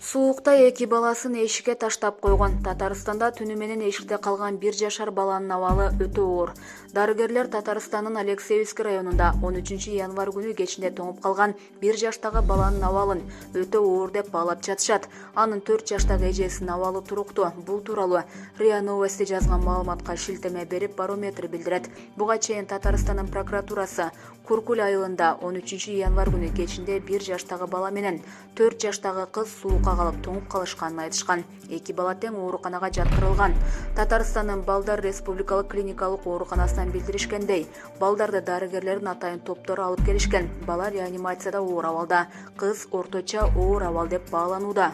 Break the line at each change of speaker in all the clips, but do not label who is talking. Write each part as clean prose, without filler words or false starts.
Суукта эки баласын эшикке таштап койгон. Татарстанда түнү менен эшикте калган 1 жашар баланын абалы өтө оор. Дарыгерлер Татарстандын Алексеевский районунда 13 январь күнү кечинде тоңуп калган 1 жаштагы баланын абалын өтө оор деп баалап жатышат. Анын 4 жаштагы эжесинин абалы туруктуу. Бул тууралуу РИА Новости жазган маалыматка шилтеме берип Барометр билдирет. Буга чейин Татарстандын прокуратурасы Куркуль айылында 13 январь күнү кечинде 1 жаштагы бала менен 4 жаштагы кыз суукка калып тоңуп калышканын айтышкан. Эки бала тең ооруканага жаткырылган. Татарстандын Балдар республикалык клиникалык ооруканасынан билдиришкендей, балдарды дарыгерлердин атайын топтору алып келишкен. Бала реанимацияда оор абалда, кыз орточо оор абал деп бааланууда.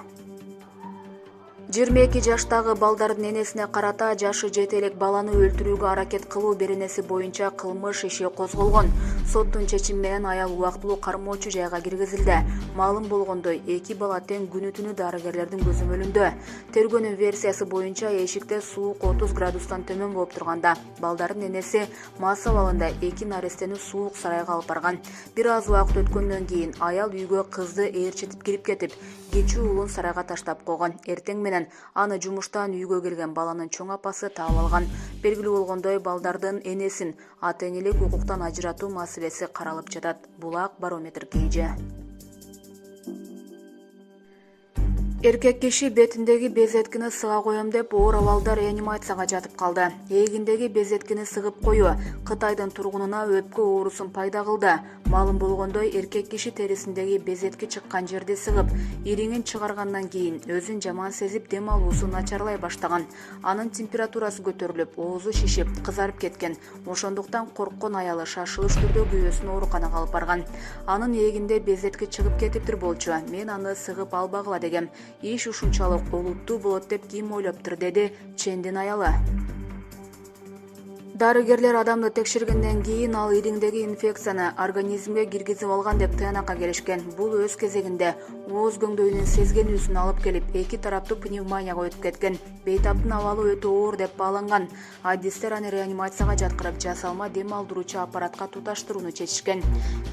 22 жаштагы балдардын энесине карата жашы жете элек баланы өлтүрүүгө аракет кылуу беренеси боюнча кылмыш иши козголгон. Соттун чечими менен аял убактылуу кармоочу жайга киргизилди. Маалым болгондой, эки бала тең күнү-түнү дарыгерлердин көзөмөлүндө. Тергөөнүн версиясы боюнча эшикте суук 30 градустан төмөн болуп турганда, балдардын энеси мас абалында эки нарестени суук сарайга алып барган. Бир аз убакыт өткөндөн кийин аял үйгө кызды ээрчитип кирип кетип, кечүү уулун сарайга таштап койгон. Эртең менен аны жумуштан үйгө келген баланын чоң апасы таап алган. Белгилүү болгондой, балдардын энесин ата энелик укуктан ажыратуу маселеси каралып жатат. Булак Барометр KG. Эркек киши бетиндеги безеткини сыга коем деп оор абалда реанимацияга жатып калды. Эгиндеги безеткини сыгып коюу Кытайдын тургунуна өпкө оорусун пайда кылды. Маалым болгондой, эркек киши терисиндеги безетки чыккан жерди сыгып, ириңин чыгаргандан кийин өзүн жаман сезип, дем алуусу начарлай баштаган. Анын температурасы көтөрүлүп, оозу шишип, кызарып кеткен. Ошондуктан корккон аялы шашылыш түрдө күйөөсүн ооруканага алып барган. Анын эгинде безетки чыгып кетиптир болчу. Мен аны сыгып албагыла дегем. Иш ушунчалык олуттуу болот деп ким ойлоптур, деди Чендин аялы. Дарыгерлер адамды текшергенден кийин ал ириңдеги инфекцияны организмге киргизип алган деп тыянакка келишкен. Бул өз кезегинде ооз көңдөйүнүн сезгенүүсүн алып келип, эки тараптуу пневмонияга өтүп кеткен. Бейтаптын абалы өтө оор деп бааланган. Адистер аны реанимацияга жаткырып, жасалма дем алдыруучу аппаратка туташтырууну чечишкен.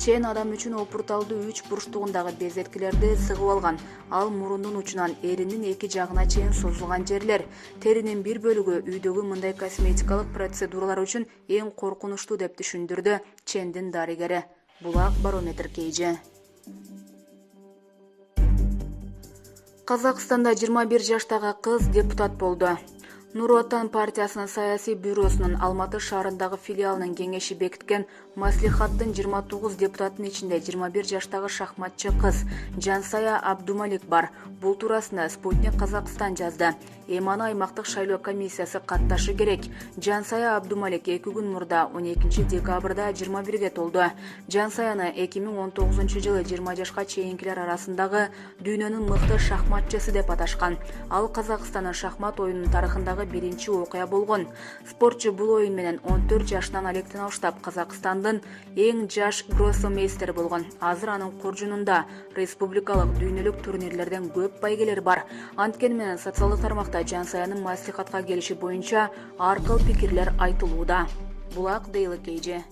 Чен адам үчүн опурталдуу 3 бурчтугундагы безеткилерди сыгып алган. Ал мурундун учунан эринин эки жагына чейин созулган жерлер. Теринин бир бөлүгү үйдөгү мындай косметикалык процедуралар үчүн эң коркунучтуу деп түшүндүрдү Чендин дарыгери. Булак Барометр KG. Казакстанда 21 жаштагы кыз депутат болду. Нур Отан партиясынын саясий бюросунун Алматы шаарындагы филиалынын кеңеши бекиткен маслихаттын 29 депутаттын ичинде 21 жаштагы шахматчы кыз Жансая Абдумалик бар. Бул туурасында Спутник Казакстан жазды. Аны аймактык шайлоо комиссиясы катташы керек. Жансая Абдумалик 2 күн мурда 12 декабрда 21ге толду. Жансаяны 2019 жылы 20 жашка чейинкилер арасындагы дүйнөнүн мыкты шахматчысы деп аташкан. Ал Казакстандын шахмат оюнунун тарыхындагы биринчи окуя болгон. Спортчу бул оюн менен 14 жашынан алектен алыштап Казакстандын эң жаш гроссмейстери болгон. Азыр анын куржунунда республикалык дүйнөлүк турнирлерден көп байгелер бар. Анткени менен социалдык тармакта Жансаянын маслихатка келиши боюнча ар кыл пикирлер айтылууда. Булак Daily KG.